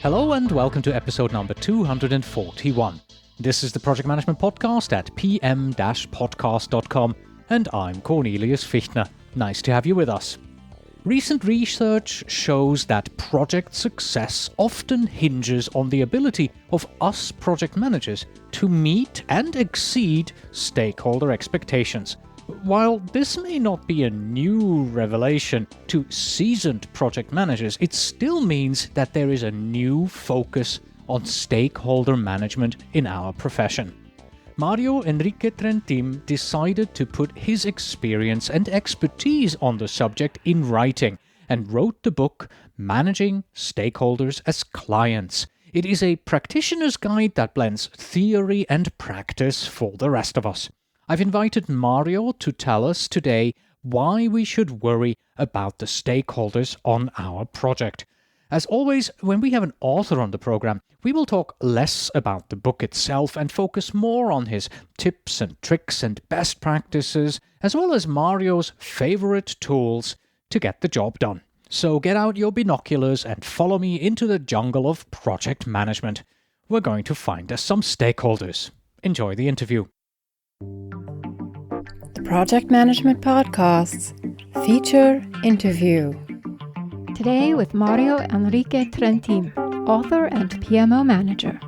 Hello and welcome to episode number 241. This is the Project Management Podcast at pm-podcast.com, and I'm Cornelius Fichtner. Nice to have you with us. Recent research shows that project success often hinges on the ability of us project managers to meet and exceed stakeholder expectations. While this may not be a new revelation to seasoned project managers, it still means that there is a new focus on stakeholder management in our profession. Mario Enrique Trentin decided to put his experience and expertise on the subject in writing and wrote the book Managing Stakeholders as Clients. It is a practitioner's guide that blends theory and practice for the rest of us. I've invited Mario to tell us today why we should worry about the stakeholders on our project. As always, when we have an author on the program, we will talk less about the book itself and focus more on his tips and tricks and best practices, as well as Mario's favorite tools to get the job done. So get out your binoculars and follow me into the jungle of project management. We're going to find us some stakeholders. Enjoy the interview. The Project Management Podcasts feature interview. Today with Mario Enrique Trentin, author and PMO manager.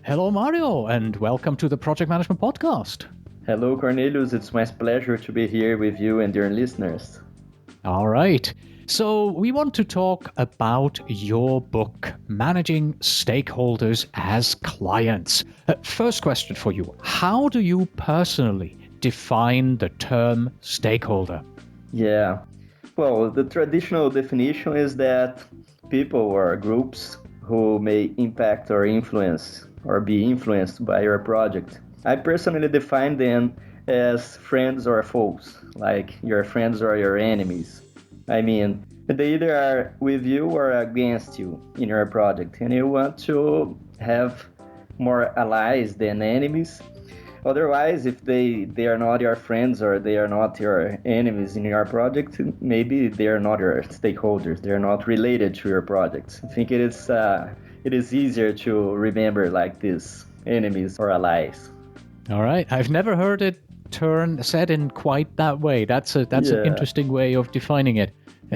Hello, Mario, and welcome to the Project Management Podcast. Hello, Cornelius. It's my pleasure to be here with you and your listeners. All right. So we want to talk about your book, Managing Stakeholders as Clients. First question for you. How do you personally define the term stakeholder? Yeah. Well, the traditional definition is that people or groups who may impact or influence or be influenced by your project. I personally define them as friends or foes, like your friends or your enemies. I mean, they either are with you or against you in your project, and you want to have more allies than enemies. Otherwise, if they are not your friends or they are not your enemies in your project, maybe they are not your stakeholders. They are not related to your project. I think it is easier to remember like this, enemies or allies. All right. I've never heard it said in quite that way. That's an interesting way of defining it.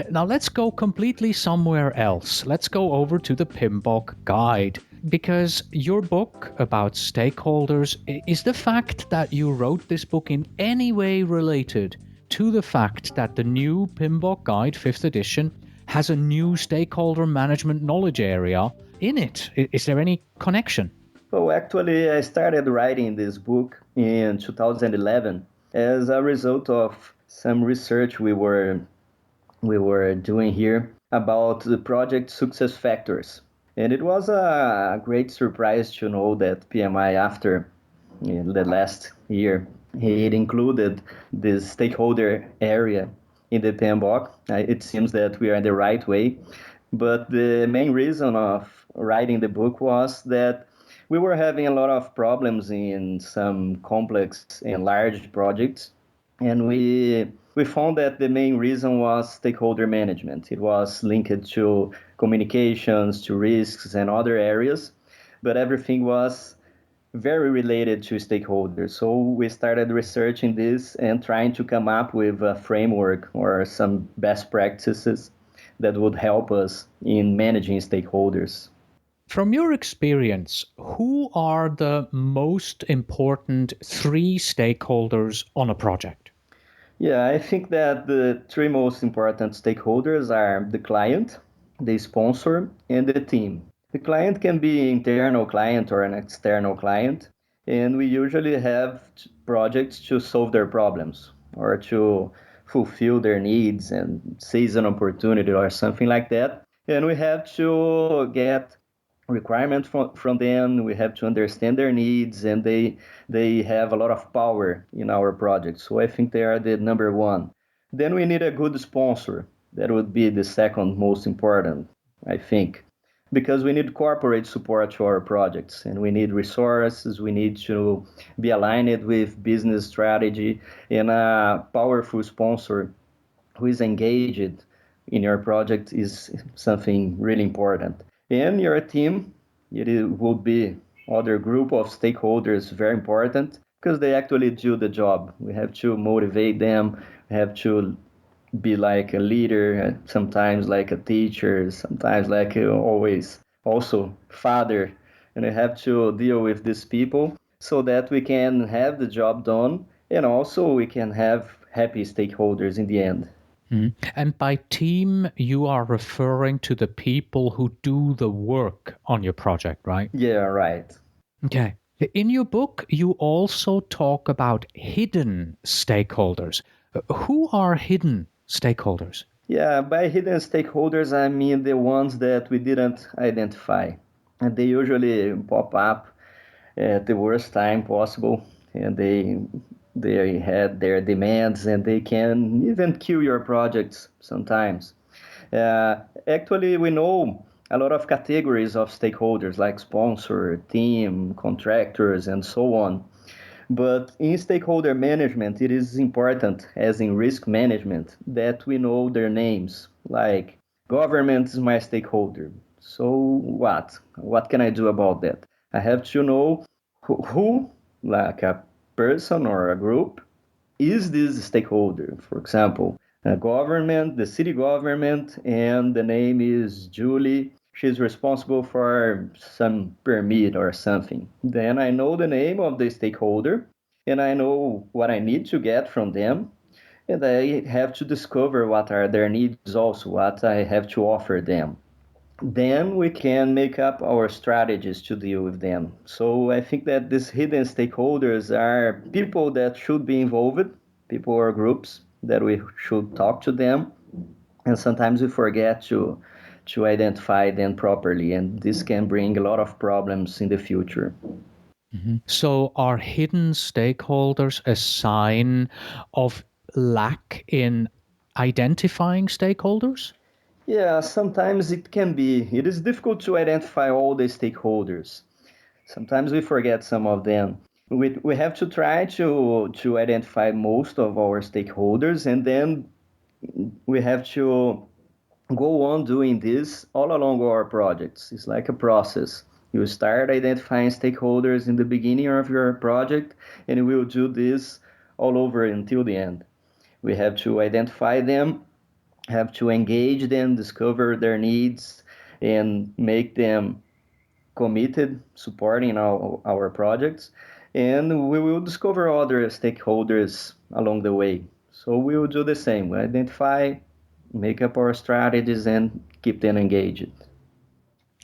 Now let's go completely somewhere else. Let's go over to the PMBOK guide, because your book about stakeholders, is the fact that you wrote this book in any way related to the fact that the new PMBOK guide, 5th edition, has a new stakeholder management knowledge area in it? Is there any connection? Well, actually, I started writing this book in 2011 as a result of some research we were doing here about the project success factors. And it was a great surprise to know that PMI, after the last year, it included this stakeholder area in the PMBOK. It seems that we are in the right way. But the main reason of writing the book was that we were having a lot of problems in some complex and large projects. And we found that the main reason was stakeholder management. It was linked to communications, to risks, and other areas, but everything was very related to stakeholders. So we started researching this and trying to come up with a framework or some best practices that would help us in managing stakeholders. From your experience, who are the most important 3 stakeholders on a project? Yeah, I think that the 3 most important stakeholders are the client, the sponsor, and the team. The client can be an internal client or an external client, and we usually have projects to solve their problems or to fulfill their needs and seize an opportunity or something like that. And we have to get requirements from them. We have to understand their needs, and they have a lot of power in our project. So I think they are the number 1. Then we need a good sponsor. That would be the second most important, I think. because we need corporate support to our projects, and we need resources. We need to be aligned with business strategy, and a powerful sponsor who is engaged in your project is something really important. And your team, will be other group of stakeholders very important because they actually do the job. We have to motivate them. We have to be like a leader, sometimes like a teacher, sometimes like always also father. And we have to deal with these people so that we can have the job done, and also we can have happy stakeholders in the end. And by team, you are referring to the people who do the work on your project, right? Yeah, right. Okay. In your book, you also talk about hidden stakeholders. Who are hidden stakeholders? Yeah, by hidden stakeholders, I mean the ones that we didn't identify. And they usually pop up at the worst time possible, and they had their demands, and they can even kill your projects sometimes. Uh, Actually, we know a lot of categories of stakeholders like sponsor, team, contractors, and so on. But in stakeholder management, it is important, as in risk management, that we know their names. Like, government is my stakeholder. So what? What can I do about that? I have to know who like a person or a group, is this stakeholder. For example, a government, the city government, and the name is Julie. She's responsible for some permit or something. Then I know the name of the stakeholder, and I know what I need to get from them, and I have to discover what are their needs also, what I have to offer them. Then we can make up our strategies to deal with them. So I think that these hidden stakeholders are people that should be involved, people or groups that we should talk to them, and sometimes we forget to identify them properly, and this can bring a lot of problems in the future. So, are hidden stakeholders a sign of lack in identifying stakeholders? Yeah, sometimes it can be. It is difficult to identify all the stakeholders. Sometimes we forget some of them. We have to try to identify most of our stakeholders, and then we have to go on doing this all along our projects. It's like a process. You start identifying stakeholders in the beginning of your project, and we will do this all over until the end. We have to identify them, have to engage them, discover their needs, and make them committed supporting our projects. And we will discover other stakeholders along the way. So we will do the same. We identify, make up our strategies, and keep them engaged.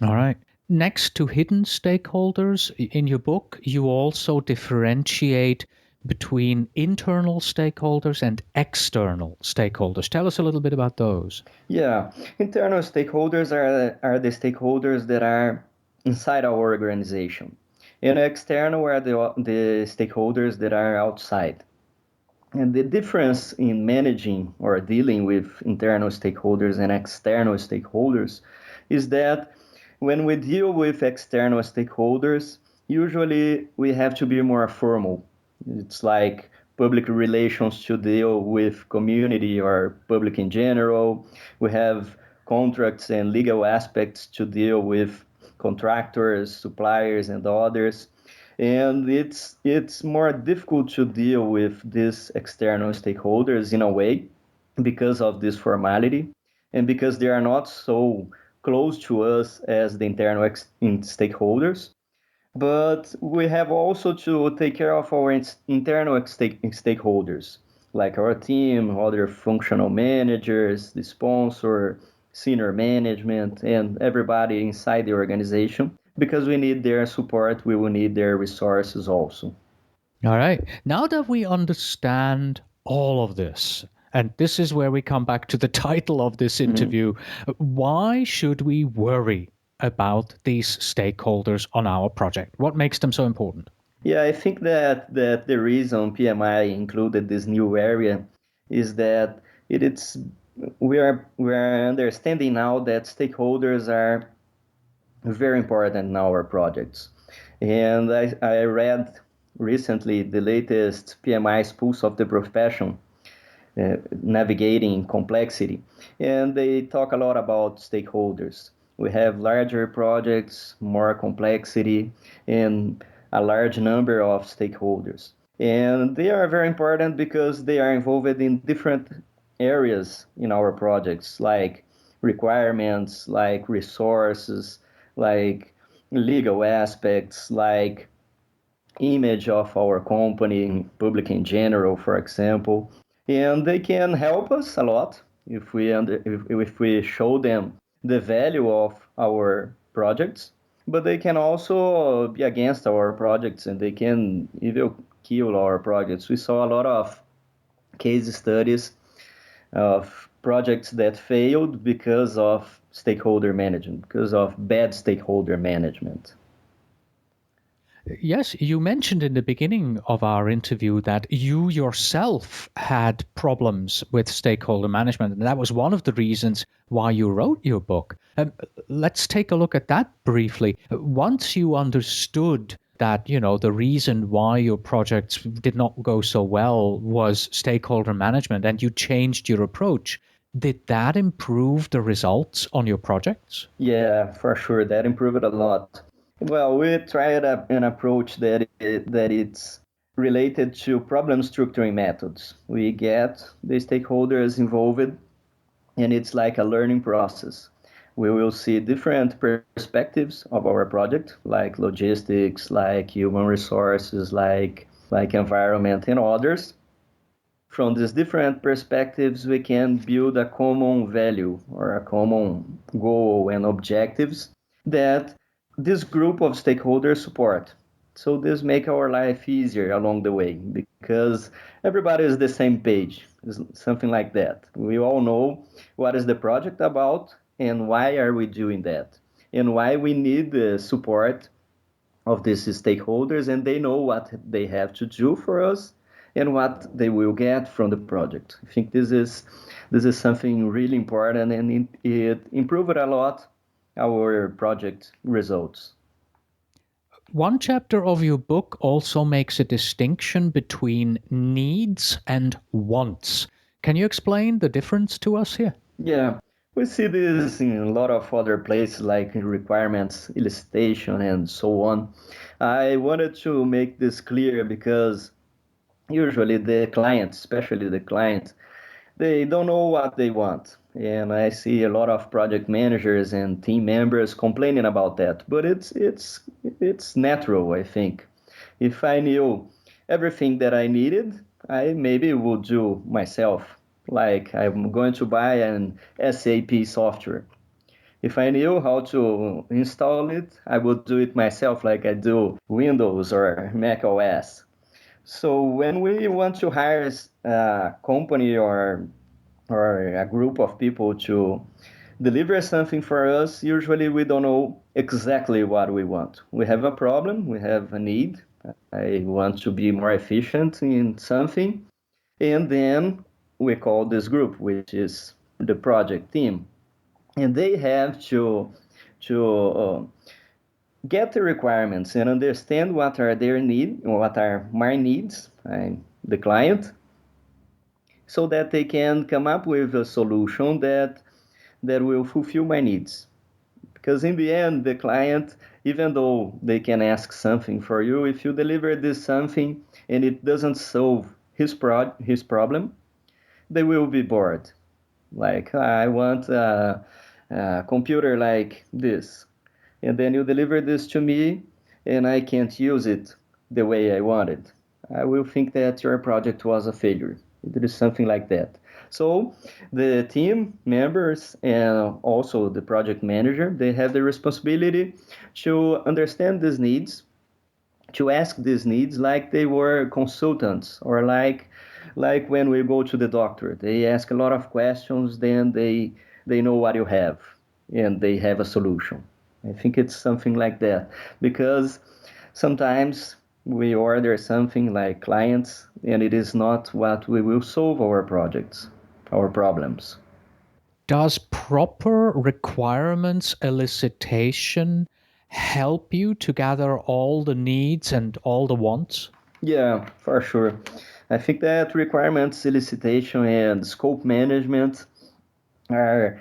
All right. Next to hidden stakeholders, in your book, you also differentiate between internal stakeholders and external stakeholders. Tell us a little bit about those. Yeah, internal stakeholders are the stakeholders that are inside our organization. And external are the stakeholders that are outside. And the difference in managing or dealing with internal stakeholders and external stakeholders is that when we deal with external stakeholders, usually we have to be more formal. It's like public relations to deal with community or public in general. We have contracts and legal aspects to deal with contractors, suppliers, and others. And it's more difficult to deal with these external stakeholders in a way because of this formality and because they are not so close to us as the internal stakeholders. But we have also to take care of our internal stakeholders, like our team, other functional managers, the sponsor, senior management, and everybody inside the organization. Because we need their support, we will need their resources also. All right. Now that we understand all of this, and this is where we come back to the title of this interview, why should we worry about these stakeholders on our project? What makes them so important? Yeah, I think that the reason PMI included this new area is that it's we are understanding now that stakeholders are very important in our projects. And I read recently the latest PMI's Pulse of the Profession, navigating complexity. And they talk a lot about stakeholders. We have larger projects, more complexity, and a large number of stakeholders. And they are very important because they are involved in different areas in our projects, like requirements, like resources, like legal aspects, like image of our company, public in general, for example. And they can help us a lot if we show them the value of our projects, but they can also be against our projects and they can even kill our projects. We saw a lot of case studies of projects that failed because of stakeholder management, because of bad stakeholder management. Yes, you mentioned in the beginning of our interview that you yourself had problems with stakeholder management, and that was one of the reasons why you wrote your book. Let's take a look at that briefly. Once you understood that, the reason why your projects did not go so well was stakeholder management, and you changed your approach, did that improve the results on your projects? Yeah, for sure. That improved a lot. Well, we tried an approach that it's related to problem structuring methods. We get the stakeholders involved, and it's like a learning process. We will see different perspectives of our project, like logistics, like human resources, like environment, and others. From these different perspectives, we can build a common value or a common goal and objectives that this group of stakeholders support. So this make our life easier along the way because everybody is the same page. It's something like that. We all know what is the project about and why are we doing that and why we need the support of these stakeholders, and they know what they have to do for us and what they will get from the project. I think this is something really important, and it improved a lot our project results. One chapter of your book also makes a distinction between needs and wants. Can you explain the difference to us here? Yeah, we see this in a lot of other places like requirements, elicitation, and so on. I wanted to make this clear because usually the client, especially the client, they don't know what they want. And I see a lot of project managers and team members complaining about that. But it's natural, I think. If I knew everything that I needed, I maybe would do myself. Like I'm going to buy an SAP software. If I knew how to install it, I would do it myself like I do Windows or Mac OS. So when we want to hire a company or a group of people to deliver something for us, usually we don't know exactly what we want. We have a problem, we have a need. I want to be more efficient in something. And then we call this group, which is the project team. And they have to get the requirements and understand what are their needs, what are my needs, the client, so that they can come up with a solution that will fulfill my needs. Because in the end, the client, even though they can ask something for you, if you deliver this something and it doesn't solve his problem, they will be bored. Like, I want a computer like this. And then you deliver this to me and I can't use it the way I wanted. I will think that your project was a failure. It is something like that. So the team members and also the project manager, they have the responsibility to understand these needs, to ask these needs like they were consultants or like when we go to the doctor. They ask a lot of questions, then they know what you have and they have a solution. I think it's something like that because sometimes we order something like clients and it is not what we will solve our projects, our problems. Does proper requirements elicitation help you to gather all the needs and all the wants? Yeah, for sure. I think that requirements elicitation and scope management are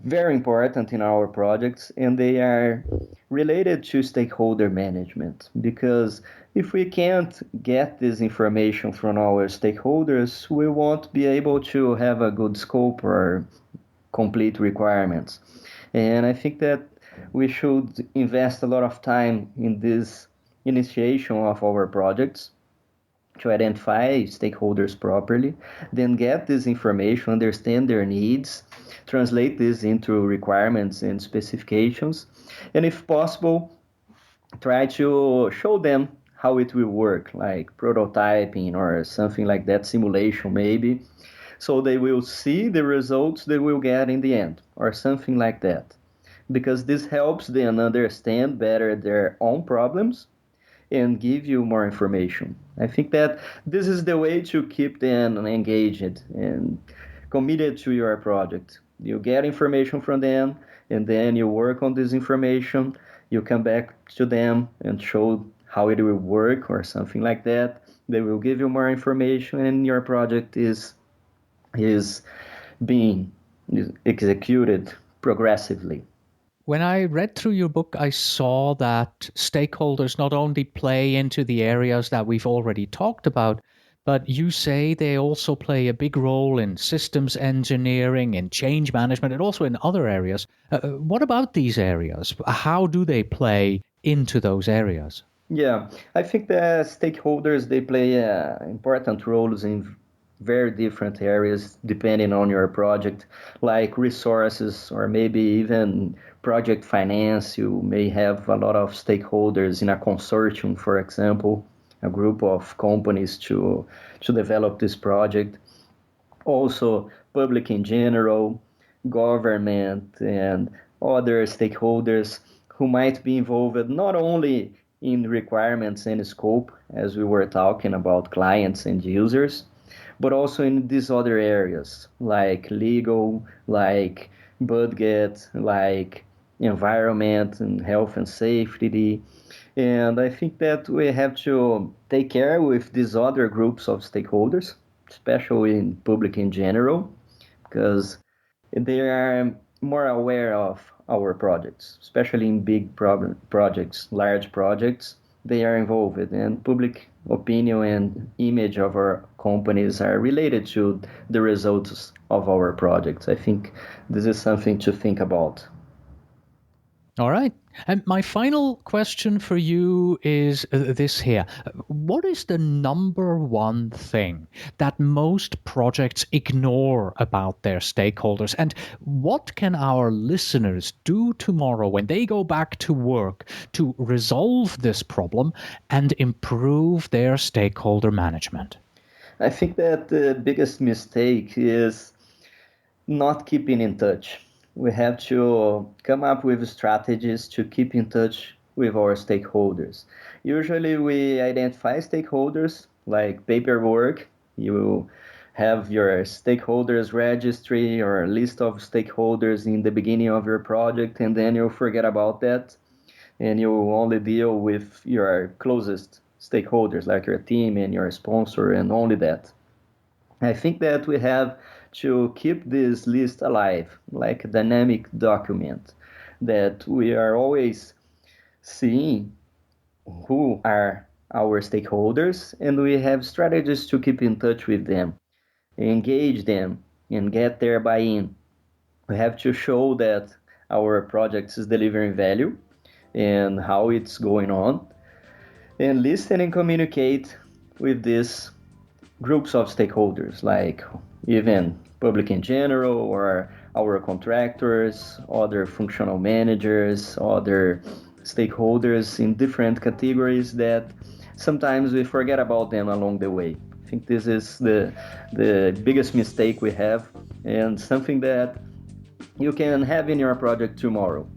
very important in our projects, and they are related to stakeholder management, because if we can't get this information from our stakeholders, we won't be able to have a good scope or complete requirements. And I think that we should invest a lot of time in this initiation of our projects to identify stakeholders properly, then get this information, understand their needs, translate this into requirements and specifications, and if possible, try to show them how it will work, like prototyping or something like that, simulation maybe, so they will see the results they will get in the end, or something like that. Because this helps them understand better their own problems and give you more information. I think that this is the way to keep them engaged and committed to your project. You get information from them, and then you work on this information. You come back to them and show how it will work or something like that. They will give you more information, and your project is being executed progressively. When I read through your book, I saw that stakeholders not only play into the areas that we've already talked about, but you say they also play a big role in systems engineering, in change management, and also in other areas. What about these areas? How do they play into those areas? Yeah, I think that stakeholders they play important roles in very different areas depending on your project, like resources or maybe even project finance. You may have a lot of stakeholders in a consortium, for example, a group of companies to develop this project. Also, public in general, government, and other stakeholders who might be involved not only in requirements and scope, as we were talking about clients and users, but also in these other areas like legal, like budget, like environment and health and safety. And I think that we have to take care with these other groups of stakeholders, especially in public in general, because they are more aware of our projects, especially in big projects, large projects. They are involved, and public opinion and image of our companies are related to the results of our projects. I think this is something to think about. All right. And my final question for you is this here. What is the number one thing that most projects ignore about their stakeholders? And what can our listeners do tomorrow when they go back to work to resolve this problem and improve their stakeholder management? I think that the biggest mistake is not keeping in touch. We have to come up with strategies to keep in touch with our stakeholders. Usually, we identify stakeholders like paperwork. You have your stakeholders registry or list of stakeholders in the beginning of your project, and then you forget about that, and you only deal with your closest stakeholders like your team and your sponsor, and only that. I think that we have to keep this list alive, like a dynamic document, that we are always seeing who are our stakeholders, and we have strategies to keep in touch with them, engage them, and get their buy-in. We have to show that our project is delivering value and how it's going on, and listen and communicate with these groups of stakeholders, like even public in general, or our contractors, other functional managers, other stakeholders in different categories that sometimes we forget about them along the way. I think this is the biggest mistake we have, and something that you can have in your project tomorrow.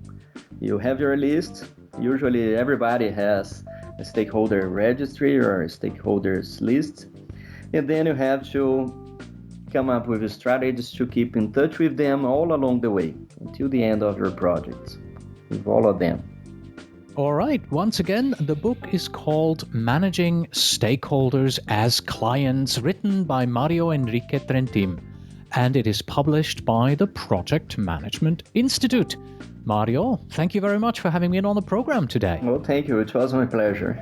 You have your list. Usually everybody has a stakeholder registry or a stakeholders list, and then you have to come up with strategies to keep in touch with them all along the way, until the end of your projects, with all of them. All right, once again, the book is called Managing Stakeholders as Clients, written by Mario Enrique Trentin, and it is published by the Project Management Institute. Mario, thank you very much for having me on the program today. Well, thank you. It was my pleasure.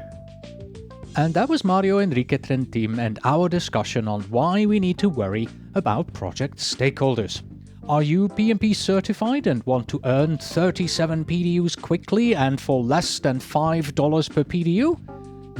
And that was Mario Enrique Trentin and our discussion on why we need to worry about project stakeholders. Are you PMP certified and want to earn 37 PDUs quickly and for less than $5 per PDU?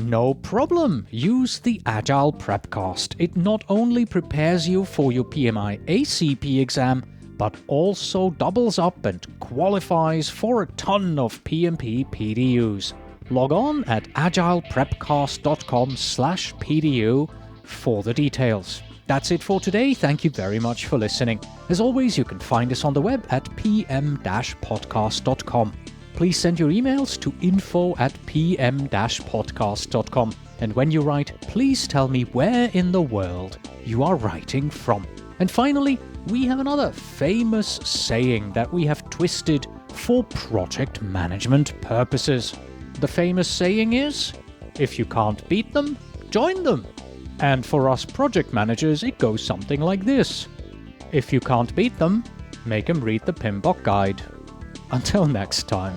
No problem. Use the Agile Prepcast. It not only prepares you for your PMI ACP exam, but also doubles up and qualifies for a ton of PMP PDUs. Log on at agileprepcast.com/PDU for the details. That's it for today. Thank you very much for listening. As always, you can find us on the web at pm-podcast.com. Please send your emails to info@pm-podcast.com. And when you write, please tell me where in the world you are writing from. And finally, we have another famous saying that we have twisted for project management purposes. The famous saying is, if you can't beat them, join them. And for us project managers, it goes something like this. If you can't beat them, make them read the PMBOK guide. Until next time.